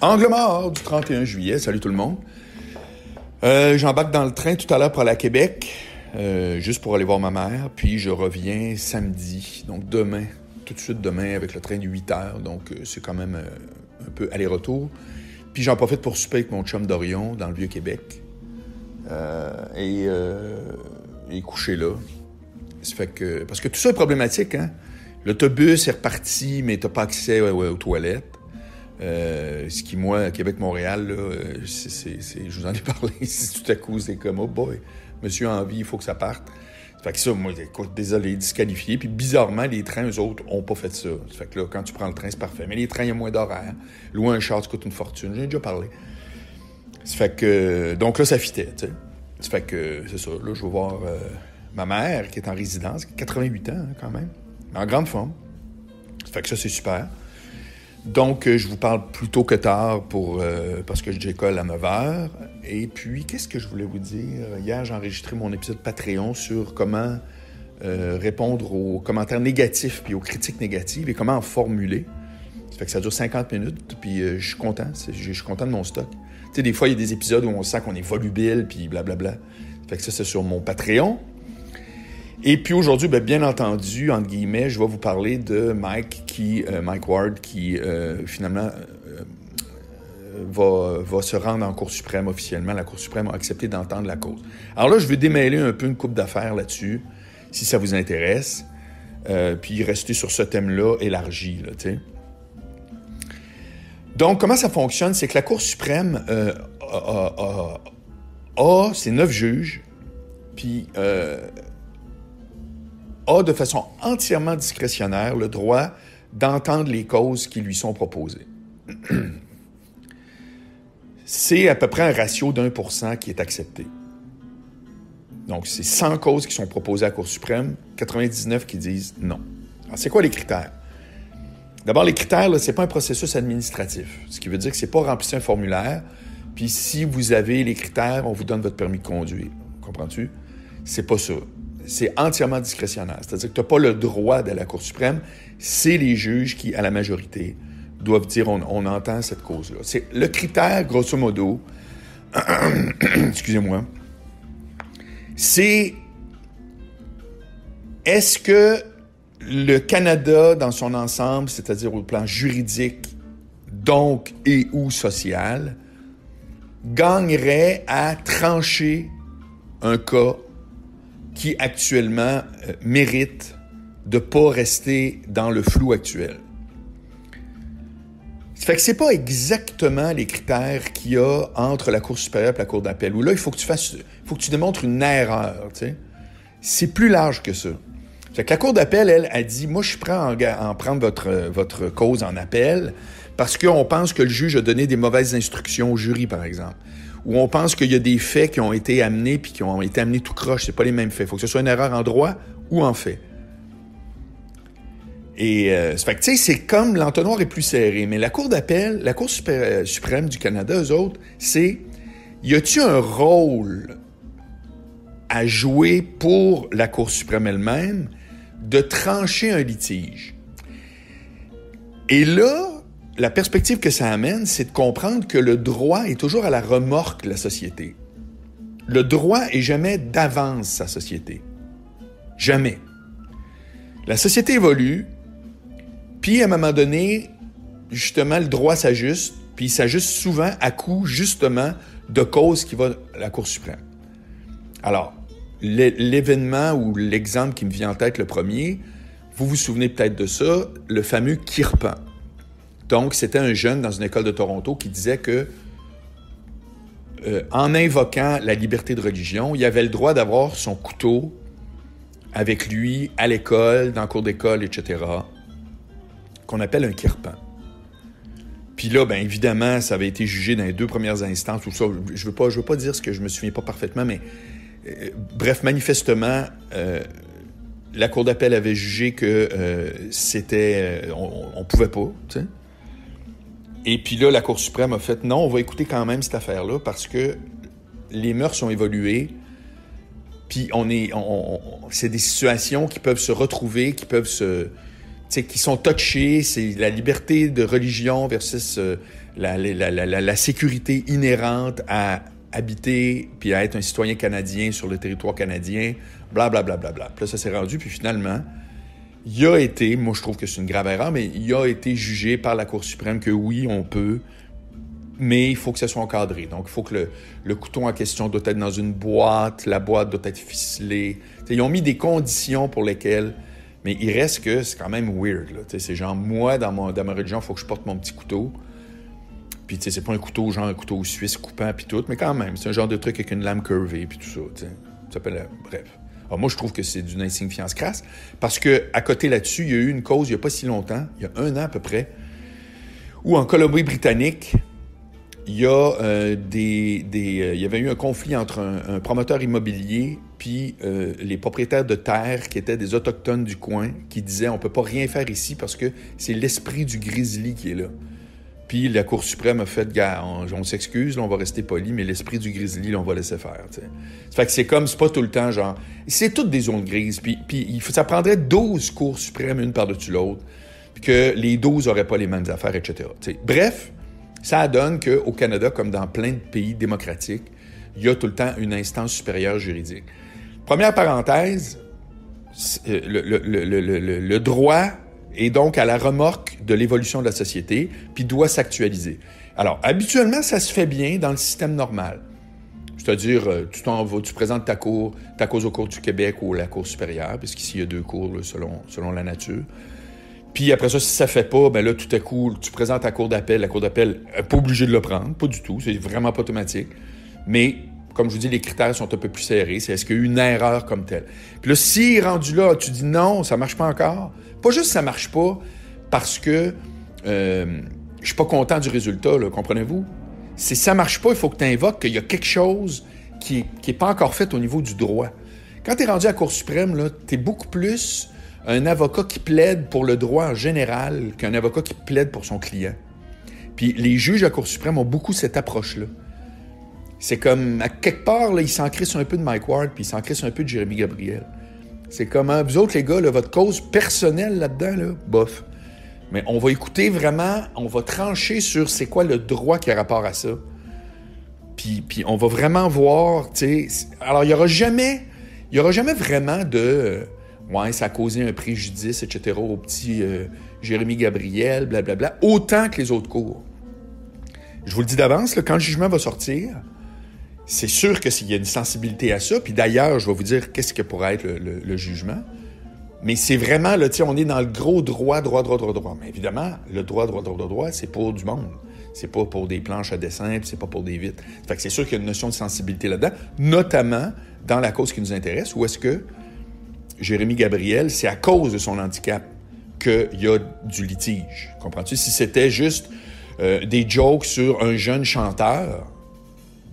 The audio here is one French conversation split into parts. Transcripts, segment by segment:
Angle mort du 31 juillet. Salut tout le monde. J'embarque dans le train tout à l'heure pour aller à Québec, juste pour aller voir ma mère. Puis je reviens samedi, donc demain, tout de suite demain avec le train de 8 heures. Donc c'est quand même un peu aller-retour. Puis j'en profite pour souper avec mon chum d'Orion dans le Vieux-Québec. Et coucher là. Ça fait que, parce que tout ça est problématique, hein? L'autobus est reparti, mais t'as pas accès aux toilettes. Ce qui, moi, à Québec-Montréal, là, je vous en ai parlé, tout à coup, c'est comme, oh boy, monsieur a envie, il faut que ça parte. Fait que ça, moi, écoute, désolé, disqualifié. Puis bizarrement, les trains, eux autres, ont pas fait ça. Ça fait que là, quand tu prends le train, c'est parfait. Mais les trains, il y a moins d'horaire. Louer un char, ça coûte une fortune. J'en ai déjà parlé. Ça fait que, donc là, ça fitait, tu sais. Ça fait que, c'est ça, là, je vais voir ma mère, qui est en résidence, 88 ans, hein, quand même, mais en grande forme. Ça fait que ça, c'est super. Donc, je vous parle plus tôt que tard parce que j'ai école à 9h. Et puis, qu'est-ce que je voulais vous dire? Hier, j'ai enregistré mon épisode Patreon sur comment répondre aux commentaires négatifs puis aux critiques négatives et comment en formuler. Ça fait que ça dure 50 minutes, puis je suis content. Je suis content de mon stock. Tu sais, des fois, il y a des épisodes où on sent qu'on est volubile, puis blablabla. Ça fait que ça, c'est sur mon Patreon. Et puis aujourd'hui, bien entendu, entre guillemets, je vais vous parler de Mike Ward, qui finalement va se rendre en Cour suprême officiellement. La Cour suprême a accepté d'entendre la cause. Alors là, je vais démêler un peu une couple d'affaires là-dessus, si ça vous intéresse. Puis rester sur ce thème-là élargi, là, tu sais. Donc, comment ça fonctionne? C'est que la Cour suprême a ses 9 juges, puis a de façon entièrement discrétionnaire le droit d'entendre les causes qui lui sont proposées. C'est à peu près un ratio d'1% qui est accepté. Donc, c'est 100 causes qui sont proposées à la Cour suprême, 99 qui disent non. Alors, c'est quoi les critères? D'abord, les critères, là, c'est pas un processus administratif. Ce qui veut dire que c'est pas remplir un formulaire, puis si vous avez les critères, on vous donne votre permis de conduire. Comprends-tu? C'est pas ça. C'est entièrement discrétionnaire. C'est-à-dire que tu n'as pas le droit d'aller à la Cour suprême. C'est les juges qui, à la majorité, doivent dire on entend cette cause-là. C'est le critère, grosso modo, excusez-moi, c'est est-ce que le Canada, dans son ensemble, c'est-à-dire au plan juridique, donc et ou social, gagnerait à trancher un cas qui actuellement mérite de ne pas rester dans le flou actuel. Ça fait que c'est pas exactement les critères qu'il y a entre la Cour supérieure et la Cour d'appel, où là, il faut que tu démontres une erreur, tu sais. C'est plus large que ça. Fait que la Cour d'appel, elle, a dit, moi, je suis prêt à en prendre votre cause en appel parce qu'on pense que le juge a donné des mauvaises instructions au jury, par exemple. Ou on pense qu'il y a des faits qui ont été amenés puis qui ont été amenés tout croche. C'est pas les mêmes faits. Il faut que ce soit une erreur en droit ou en fait. Et ça fait que, tu sais, c'est comme l'entonnoir est plus serré. Mais la Cour d'appel, la Cour suprême du Canada, eux autres, c'est, y a-t-il un rôle à jouer pour la Cour suprême elle-même de trancher un litige? Et là, la perspective que ça amène, c'est de comprendre que le droit est toujours à la remorque de la société. Le droit est jamais d'avance sa société. Jamais. La société évolue, puis à un moment donné, justement, le droit s'ajuste, puis il s'ajuste souvent à coup, justement, de cause qui va à la Cour suprême. Alors, l'événement ou l'exemple qui me vient en tête le premier, vous vous souvenez peut-être de ça, le fameux Kirpan. Donc, c'était un jeune dans une école de Toronto qui disait que, en invoquant la liberté de religion, il avait le droit d'avoir son couteau avec lui à l'école, dans le cours d'école, etc., qu'on appelle un kirpan. Puis là, bien évidemment, ça avait été jugé dans les 2 premières instances, tout ça. Je veux pas dire ce que je me souviens pas parfaitement, mais bref, manifestement, la Cour d'appel avait jugé que c'était... on pouvait pas, tu sais. Et puis là, la Cour suprême a fait « Non, on va écouter quand même cette affaire-là parce que les mœurs ont évolué, puis c'est des situations qui peuvent se retrouver, qui peuvent qui sont touchés, c'est la liberté de religion versus la sécurité inhérente à habiter puis à être un citoyen canadien sur le territoire canadien, blablabla. Bla, bla, bla. Puis là, ça s'est rendu, puis finalement, il a été, moi je trouve que c'est une grave erreur, mais il a été jugé par la Cour suprême que oui, on peut, mais il faut que ça soit encadré. Donc, il faut que le couteau en question doit être dans une boîte, la boîte doit être ficelée. T'sais, ils ont mis des conditions pour lesquelles, mais il reste que c'est quand même weird. Là. C'est genre, moi, dans ma religion, il faut que je porte mon petit couteau. Puis, c'est pas un couteau, genre un couteau suisse coupant, puis tout, mais quand même, c'est un genre de truc avec une lame curvée, puis tout ça. Ça s'appelle, bref. Alors, moi, je trouve que c'est d'une insignifiance crasse, parce qu'à côté là-dessus, il y a eu une cause il n'y a pas si longtemps, il y a 1 an à peu près, où en Colombie-Britannique, il y a il y avait eu un conflit entre un promoteur immobilier puis les propriétaires de terre qui étaient des autochtones du coin qui disaient on peut pas rien faire ici parce que c'est l'esprit du grizzly qui est là. Puis la Cour suprême a fait gars, on s'excuse, là, on va rester poli, mais l'esprit du grizzly, là, on va laisser faire. T'sais. Ça fait que c'est comme, c'est pas tout le temps genre, c'est toutes des zones grises. Puis ça prendrait 12 cours suprêmes une par-dessus l'autre, puis que les 12 auraient pas les mêmes affaires, etc. T'sais. Bref. Ça donne qu'au Canada, comme dans plein de pays démocratiques, il y a tout le temps une instance supérieure juridique. Première parenthèse, le droit est donc à la remorque de l'évolution de la société, puis doit s'actualiser. Alors, habituellement, ça se fait bien dans le système normal. C'est-à-dire, tu présentes ta cause au cours du Québec ou à la Cour supérieure, puisqu'ici, il y a 2 cours là, selon la nature. Puis après ça, si ça fait pas, ben là, tout à coup, tu présentes à la Cour d'appel. La Cour d'appel n'est pas obligée de le prendre, pas du tout. C'est vraiment pas automatique. Mais, comme je vous dis, les critères sont un peu plus serrés. C'est est-ce qu'il y a eu une erreur comme telle? Puis là, si rendu là, tu dis non, ça marche pas encore. Pas juste ça marche pas parce que je suis pas content du résultat, là, comprenez-vous? Si ça marche pas, il faut que tu invoques qu'il y a quelque chose qui est pas encore fait au niveau du droit. Quand tu es rendu à la Cour suprême, là, tu es beaucoup plus un avocat qui plaide pour le droit en général qu'un avocat qui plaide pour son client. Puis les juges à la Cour suprême ont beaucoup cette approche-là. C'est comme, à quelque part, là, ils s'en crissent un peu de Mike Ward, puis ils s'en crissent un peu de Jérémy Gabriel. C'est comme, vous autres, les gars, là, votre cause personnelle là-dedans, là, bof. Mais on va écouter vraiment, on va trancher sur c'est quoi le droit qui a rapport à ça. Puis on va vraiment voir, tu sais... Alors, il y aura jamais vraiment de... ouais, ça a causé un préjudice, etc., au petit Jérémy Gabriel, blablabla, autant que les autres cours. Je vous le dis d'avance, là, quand le jugement va sortir, c'est sûr qu'il y a une sensibilité à ça, puis d'ailleurs, je vais vous dire qu'est-ce que pourrait être le jugement, mais c'est vraiment, là, tu sais, on est dans le gros droit. Mais évidemment, le droit, c'est pour du monde. C'est pas pour des planches à dessin, puis c'est pas pour des vitres. Fait que c'est sûr qu'il y a une notion de sensibilité là-dedans, notamment dans la cause qui nous intéresse, où est-ce que Jérémy Gabriel, c'est à cause de son handicap qu'il y a du litige. Comprends-tu? Si c'était juste des jokes sur un jeune chanteur,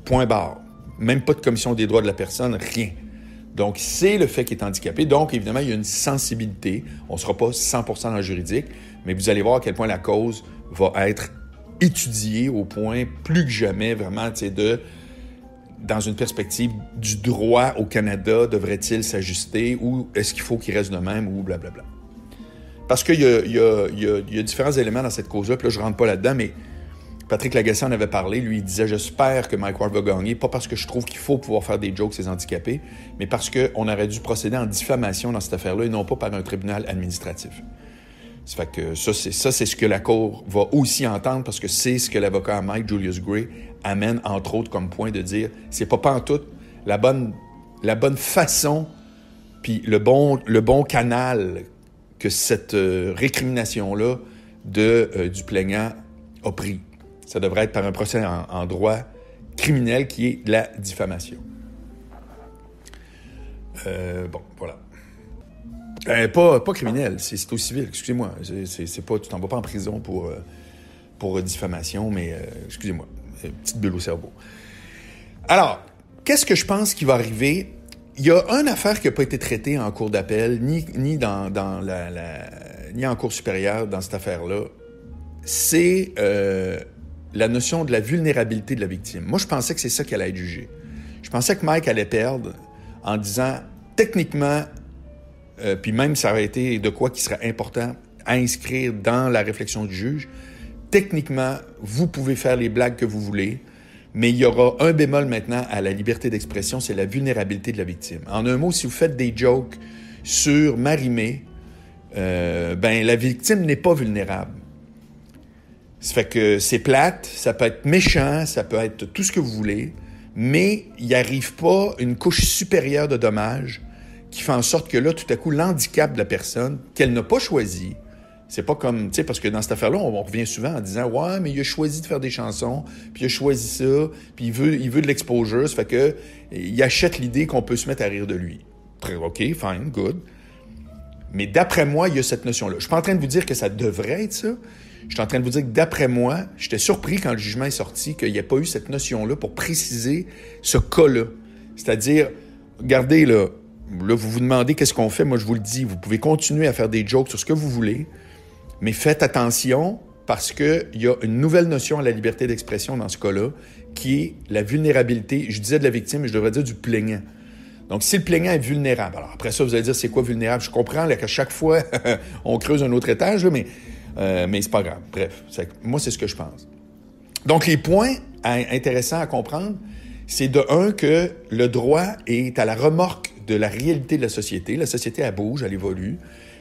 point barre. Même pas de commission des droits de la personne, rien. Donc, c'est le fait qu'il est handicapé. Donc, évidemment, il y a une sensibilité. On ne sera pas 100% dans le juridique, mais vous allez voir à quel point la cause va être étudiée au point, plus que jamais, vraiment, tu sais, dans une perspective du droit au Canada, devrait-il s'ajuster ou est-ce qu'il faut qu'il reste de même ou blablabla. Parce qu'il y a différents éléments dans cette cause-là, puis là, je ne rentre pas là-dedans, mais Patrick Lagacé en avait parlé. Lui, il disait « J'espère que Mike Ward va gagner, pas parce que je trouve qu'il faut pouvoir faire des jokes, ces handicapés, mais parce qu'on aurait dû procéder en diffamation dans cette affaire-là et non pas par un tribunal administratif. » Ça fait que ça, c'est ce que la Cour va aussi entendre parce que c'est ce que l'avocat à Mike, Julius Gray, amène, entre autres, comme point de dire c'est pas pantoute la bonne façon puis le bon canal que cette récrimination-là du plaignant a pris. Ça devrait être par un procès en droit criminel qui est la diffamation. Bon, voilà. Pas criminel, c'est au civil, excusez-moi. C'est pas, tu t'en vas pas en prison pour diffamation, mais excusez-moi, petite bulle au cerveau. Alors, qu'est-ce que je pense qui va arriver? Il y a une affaire qui n'a pas été traitée en cour d'appel, ni en cour supérieure dans cette affaire-là. C'est la notion de la vulnérabilité de la victime. Moi, je pensais que c'est ça qui allait être jugé. Je pensais que Mike allait perdre en disant, techniquement, puis même ça aurait été de quoi qui serait important à inscrire dans la réflexion du juge. Techniquement, vous pouvez faire les blagues que vous voulez, mais il y aura un bémol maintenant à la liberté d'expression, c'est la vulnérabilité de la victime. En un mot, si vous faites des jokes sur Marie-Mé, la victime n'est pas vulnérable. Ça fait que c'est plate, ça peut être méchant, ça peut être tout ce que vous voulez, mais il n'arrive pas une couche supérieure de dommages qui fait en sorte que là, tout à coup, l'handicap de la personne, qu'elle n'a pas choisi, c'est pas comme, tu sais, parce que dans cette affaire-là, on revient souvent en disant « Ouais, mais il a choisi de faire des chansons, puis il a choisi ça, puis il veut de l'exposure, ça fait que il achète l'idée qu'on peut se mettre à rire de lui. » OK, fine, good. Mais d'après moi, il y a cette notion-là. Je suis pas en train de vous dire que ça devrait être ça. Je suis en train de vous dire que d'après moi, j'étais surpris quand le jugement est sorti qu'il n'y ait pas eu cette notion-là pour préciser ce cas-là. C'est-à-dire, regardez, là, vous vous demandez qu'est-ce qu'on fait. Moi, je vous le dis, vous pouvez continuer à faire des jokes sur ce que vous voulez, mais faites attention parce qu'il y a une nouvelle notion à la liberté d'expression dans ce cas-là, qui est la vulnérabilité. Je disais de la victime, mais je devrais dire du plaignant. Donc, si le plaignant est vulnérable, alors après ça, vous allez dire, c'est quoi vulnérable? Je comprends là, qu'à chaque fois, on creuse un autre étage, là, mais c'est pas grave. Bref, moi, c'est ce que je pense. Donc, les points intéressants à comprendre, c'est de un, que le droit est à la remorque de la réalité de la société. La société, elle bouge, elle évolue.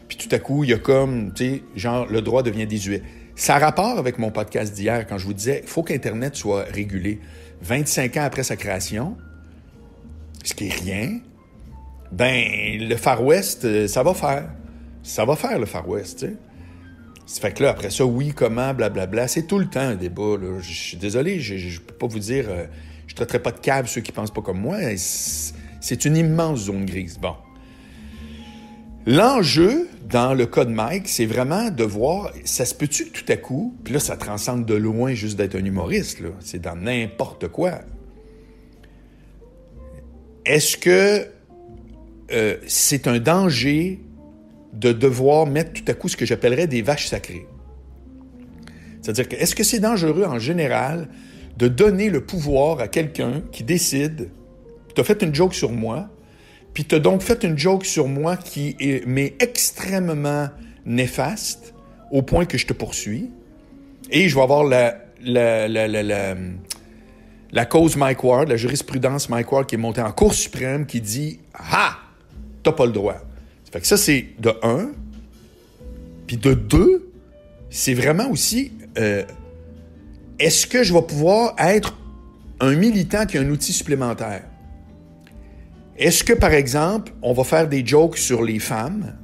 Puis tout à coup, il y a comme, tu sais, genre, le droit devient désuet. Ça a rapport avec mon podcast d'hier, quand je vous disais, il faut qu'Internet soit régulé. 25 ans après sa création, ce qui est rien, le Far West, ça va faire. Ça va faire, le Far West, tu sais. Ça fait que là, après ça, oui, comment, blablabla, c'est tout le temps un débat, là. Je suis désolé, je peux pas vous dire, je traiterai pas de cave ceux qui pensent pas comme moi. C'est une immense zone grise. Bon. L'enjeu, dans le cas de Mike, c'est vraiment de voir, ça se peut-tu que tout à coup, puis là, ça transcende de loin juste d'être un humoriste, là. C'est dans n'importe quoi. Est-ce que c'est un danger de devoir mettre tout à coup ce que j'appellerais des vaches sacrées? C'est-à-dire que, est-ce que c'est dangereux en général de donner le pouvoir à quelqu'un qui décide, tu as fait une joke sur moi, puis tu as donc fait une joke sur moi qui m'est extrêmement néfaste, au point que je te poursuis, et je vais avoir la cause Mike Ward, la jurisprudence Mike Ward qui est montée en Cour suprême, qui dit « Ah! T'as pas le droit. » Ça fait que ça, c'est de un. Puis de deux, c'est vraiment aussi, est-ce que je vais pouvoir être un militant qui a un outil supplémentaire? Est-ce que, par exemple, on va faire des jokes sur les femmes,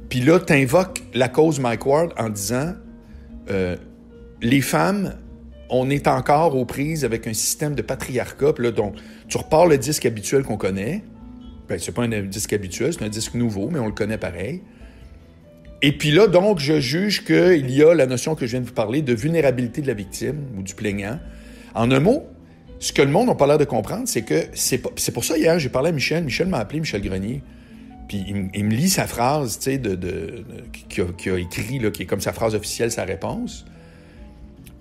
puis là, t'invoques la cause Mike Ward en disant les femmes, on est encore aux prises avec un système de patriarcat, puis là, donc, tu repars le disque habituel qu'on connaît. Ben, c'est pas un disque habituel, c'est un disque nouveau, mais on le connaît pareil. Et puis là, donc, je juge qu'il y a la notion que je viens de vous parler de vulnérabilité de la victime ou du plaignant. En un mot, ce que le monde n'a pas l'air de comprendre, c'est que c'est pour ça, hier, j'ai parlé à Michel. Michel m'a appelé, Michel Grenier. Puis il me lit sa phrase, tu sais, qu'il a écrit, là, qui est comme sa phrase officielle, sa réponse.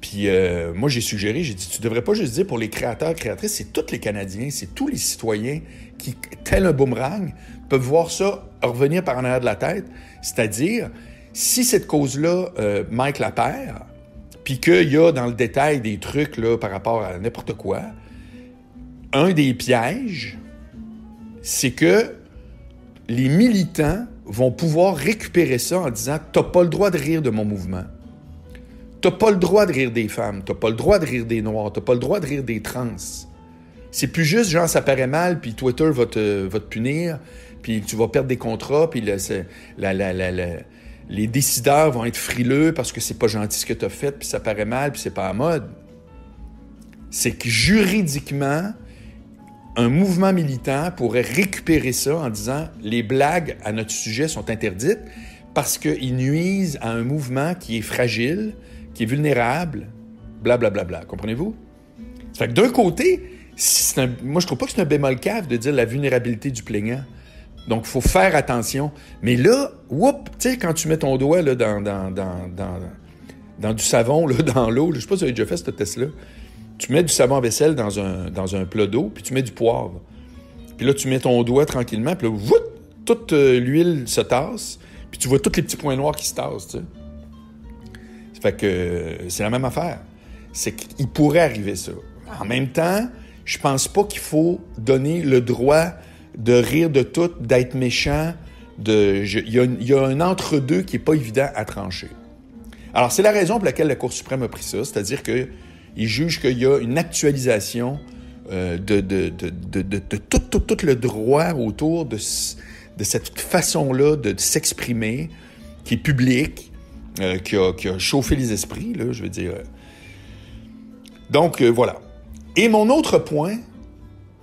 Puis moi, j'ai suggéré, j'ai dit, tu devrais pas juste dire pour les créateurs, créatrices, c'est tous les Canadiens, c'est tous les citoyens qui, tel un boomerang, peuvent voir ça revenir par en arrière de la tête. C'est-à-dire, si cette cause-là, Mike la perd, puis qu'il y a dans le détail des trucs là, par rapport à n'importe quoi, un des pièges, c'est que les militants vont pouvoir récupérer ça en disant « T'as pas le droit de rire de mon mouvement. T'as pas le droit de rire des femmes. T'as pas le droit de rire des Noirs. T'as pas le droit de rire des trans. » C'est plus juste, genre, ça paraît mal, puis Twitter va te punir, puis tu vas perdre des contrats, puis les décideurs vont être frileux parce que c'est pas gentil ce que t'as fait, puis ça paraît mal, puis c'est pas à mode. C'est que juridiquement, un mouvement militant pourrait récupérer ça en disant « Les blagues à notre sujet sont interdites parce qu'ils nuisent à un mouvement qui est fragile, qui est vulnérable, blablabla. Bla, bla. » Comprenez-vous? Ça fait que d'un côté, moi, je trouve pas que c'est un bémol cave de dire la vulnérabilité du plaignant. Donc, il faut faire attention. Mais là, tu sais, quand tu mets ton doigt là, dans du savon, là, dans l'eau, je sais pas si vous avez déjà fait ce test-là, tu mets du savon à vaisselle dans un plat d'eau, puis tu mets du poivre. Puis là, tu mets ton doigt tranquillement, puis là, toute l'huile se tasse, Puis tu vois tous les petits points noirs qui se tassent, tu sais. Ça fait que c'est la même affaire. C'est qu'il pourrait arriver ça. En même temps, je pense pas qu'il faut donner le droit de rire de tout, d'être méchant. Il y a un entre-deux qui est pas évident à trancher. Alors, c'est la raison pour laquelle la Cour suprême a pris ça, c'est-à-dire qu'il juge qu'il y a une actualisation de tout le droit autour de cette façon-là de s'exprimer, qui est publique, qui a chauffé les esprits, là, je veux dire. Donc, voilà. Et mon autre point,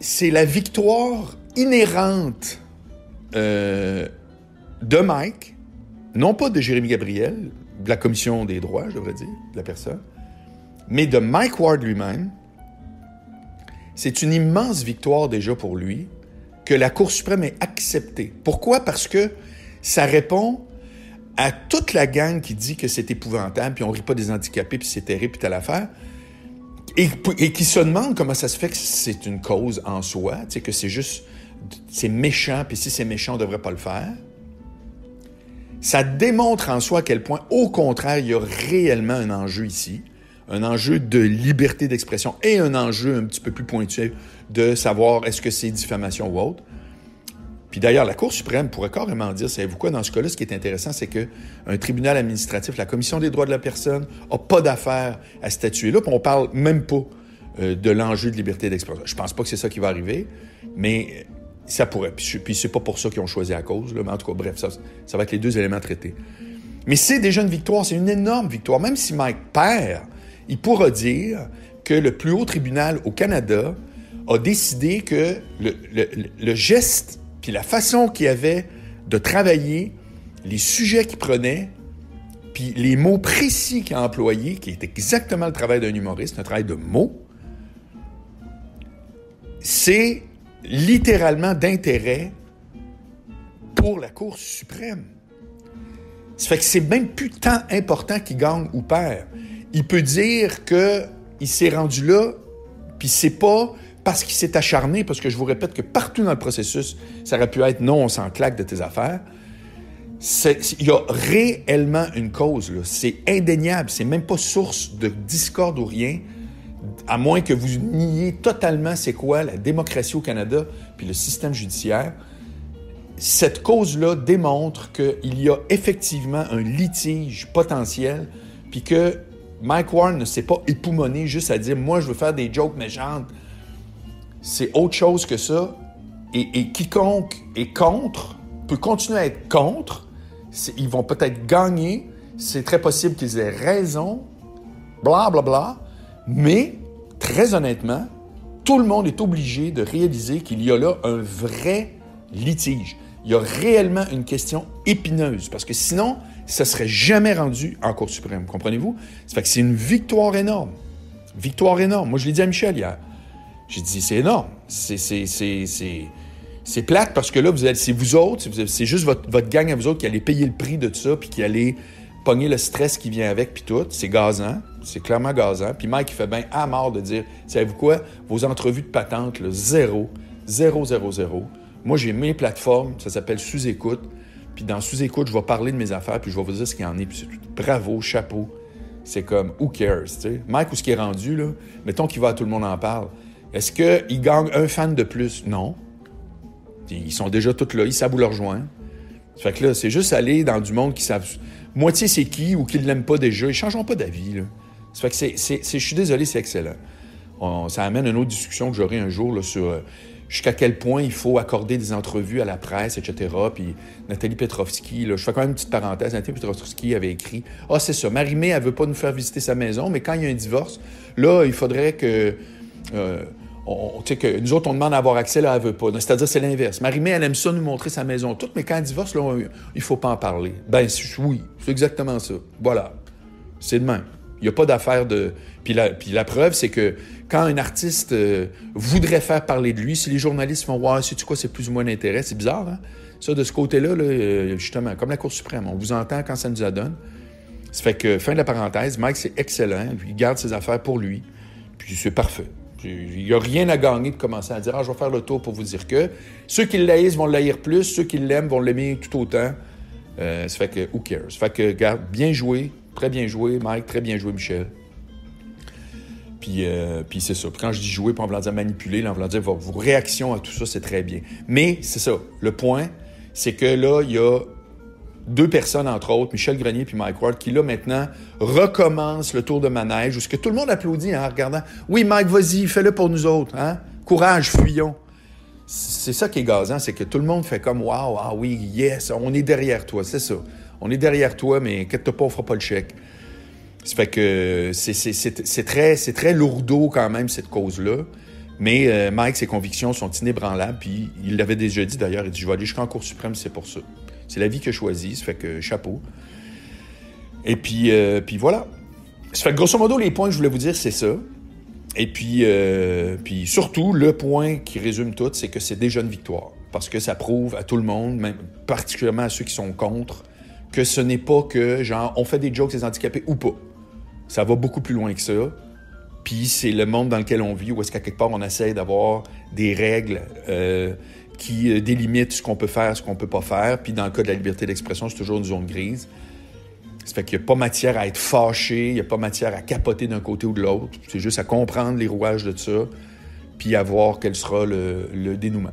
c'est la victoire inhérente de Mike, non pas de Jérémy Gabriel, de la Commission des droits, je devrais dire, de la personne, mais de Mike Ward lui-même. C'est une immense victoire déjà pour lui que la Cour suprême ait accepté. Pourquoi? Parce que ça répond à toute la gang qui dit que c'est épouvantable, puis on rit pas des handicapés, puis c'est terrible, puis telle affaire, et qui se demande comment ça se fait que c'est une cause en soi, tu sais, que c'est méchant, puis si c'est méchant, on devrait pas le faire. Ça démontre en soi à quel point, au contraire, il y a réellement un enjeu ici, un enjeu de liberté d'expression et un enjeu un petit peu plus pointu de savoir est-ce que c'est diffamation ou autre. Puis d'ailleurs, la Cour suprême pourrait carrément dire, savez-vous quoi, dans ce cas-là, ce qui est intéressant, c'est qu'un tribunal administratif, la Commission des droits de la personne, n'a pas d'affaire à statuer là, puis on parle même pas de l'enjeu de liberté d'expression. Je pense pas que c'est ça qui va arriver, mais ça pourrait. Puis c'est pas pour ça qu'ils ont choisi la cause, là, mais en tout cas, bref, ça va être les deux éléments traités. Mais c'est déjà une victoire, c'est une énorme victoire. Même si Mike perd, il pourra dire que le plus haut tribunal au Canada a décidé que le geste puis la façon qu'il avait de travailler, les sujets qu'il prenait, puis les mots précis qu'il a employés, qui est exactement le travail d'un humoriste, un travail de mots, c'est littéralement d'intérêt pour la Cour suprême. Ça fait que c'est même plus tant important qu'il gagne ou perd. Il peut dire qu'il s'est rendu là, puis c'est pas parce qu'il s'est acharné, parce que je vous répète que partout dans le processus, ça aurait pu être « non, on s'en claque de tes affaires ». Il y a réellement une cause, là. C'est indéniable, c'est même pas source de discorde ou rien, à moins que vous niez totalement c'est quoi la démocratie au Canada puis le système judiciaire. Cette cause-là démontre qu'il y a effectivement un litige potentiel, puis que Mike Ward ne s'est pas époumoné juste à dire « moi, je veux faire des jokes méchantes ». C'est autre chose que ça. Et quiconque est contre peut continuer à être contre. Ils vont peut-être gagner. C'est très possible qu'ils aient raison. Blablabla. Bla, bla. Mais, très honnêtement, tout le monde est obligé de réaliser qu'il y a là un vrai litige. Il y a réellement une question épineuse. Parce que sinon, ça ne serait jamais rendu en Cour suprême. Comprenez-vous? Ça fait que c'est une victoire énorme. Victoire énorme. Moi, je l'ai dit à Michel hier. J'ai dit, c'est énorme. C'est plate parce que là, c'est vous autres, c'est juste votre gang à vous autres qui allez payer le prix de tout ça, puis qui allez pogner le stress qui vient avec, puis tout. C'est gazant. C'est clairement gazant. Puis Mike, il fait bien à mort de dire, savez-vous quoi? Vos entrevues de patente, là, 0. Moi, j'ai mes plateformes, ça s'appelle Sous-Écoute. Puis dans Sous-Écoute, je vais parler de mes affaires, puis je vais vous dire ce qu'il y en est. Puis bravo, chapeau. C'est comme, who cares, tu sais? Mike, où ce qui est rendu, là, mettons qu'il va à Tout le monde en parle. Est-ce qu'il gagne un fan de plus? Non. Ils sont déjà tous là, ils savent où leur rejoindre. Ça fait que là, c'est juste aller dans du monde qui savent moitié c'est qui ou qui ne l'aiment pas déjà. Ils ne changeront pas d'avis, là. Ça fait que je suis désolé, c'est excellent. Ça amène une autre discussion que j'aurai un jour là, sur jusqu'à quel point il faut accorder des entrevues à la presse, etc. Puis Nathalie Petrovski, là, je fais quand même une petite parenthèse, Nathalie Petrovski avait écrit « Ah, c'est ça, Marie-Mé, elle veut pas nous faire visiter sa maison, mais quand il y a un divorce, là, il faudrait que... tu sais que nous autres, on demande à avoir accès, là, elle veut pas. C'est-à-dire, c'est l'inverse. Marie-Mé, elle aime ça nous montrer sa maison toute, mais quand elle divorce, là, il faut pas en parler. Ben oui, c'est exactement ça. Voilà. C'est de même. Il n'y a pas d'affaire de... Puis la preuve, c'est que quand un artiste voudrait faire parler de lui, si les journalistes font « Ouais, sais-tu quoi, c'est plus ou moins d'intérêt », c'est bizarre, hein? Ça, de ce côté-là, là, justement, comme la Cour suprême, on vous entend quand ça nous adonne. Ça fait que, fin de la parenthèse, Mike, c'est excellent. Il garde ses affaires pour lui. Puis c'est parfait. Il n'y a rien à gagner de commencer à dire « Ah, je vais faire le tour pour vous dire que... » Ceux qui le haïssent vont le haïr plus, ceux qui l'aiment vont l'aimer tout autant. Ça fait que, who cares? Ça fait que, regarde, bien joué, très bien joué, Mike, très bien joué, Michel. Puis c'est ça. Puis quand je dis jouer, pas en voulant dire manipuler, là, en voulant dire vos réactions à tout ça, c'est très bien. Mais c'est ça. Le point, c'est que là, il y a 2 personnes, entre autres, Michel Grenier et Mike Ward, qui là, maintenant, recommencent le tour de manège, où ce que tout le monde applaudit en regardant. Oui, Mike, vas-y, fais-le pour nous autres. Hein? Courage, fuyons. C'est ça qui est gazant, c'est que tout le monde fait comme « Wow, ah oui, yes, on est derrière toi. » C'est ça. On est derrière toi, mais inquiète-toi pas, on fera pas le chèque. Ça fait que c'est très lourdeau quand même, cette cause-là. Mais Mike, ses convictions sont inébranlables, puis il l'avait déjà dit d'ailleurs, il dit « Je vais aller jusqu'en Cour suprême, c'est pour ça. » C'est la vie que je choisis, ça fait que chapeau. Et puis voilà. Ça fait que grosso modo, les points que je voulais vous dire, c'est ça. Et puis surtout, le point qui résume tout, c'est que c'est déjà une victoire. Parce que ça prouve à tout le monde, même particulièrement à ceux qui sont contre, que ce n'est pas que, genre, on fait des jokes des handicapés ou pas. Ça va beaucoup plus loin que ça. Puis c'est le monde dans lequel on vit, où est-ce qu'à quelque part, on essaie d'avoir des règles qui délimitent ce qu'on peut faire, ce qu'on peut pas faire. Puis dans le cas de la liberté d'expression, c'est toujours une zone grise. Ça fait qu'il n'y a pas matière à être fâché, il n'y a pas matière à capoter d'un côté ou de l'autre. C'est juste à comprendre les rouages de ça, puis à voir quel sera le dénouement.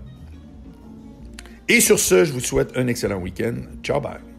Et sur ce, je vous souhaite un excellent week-end. Ciao, bye!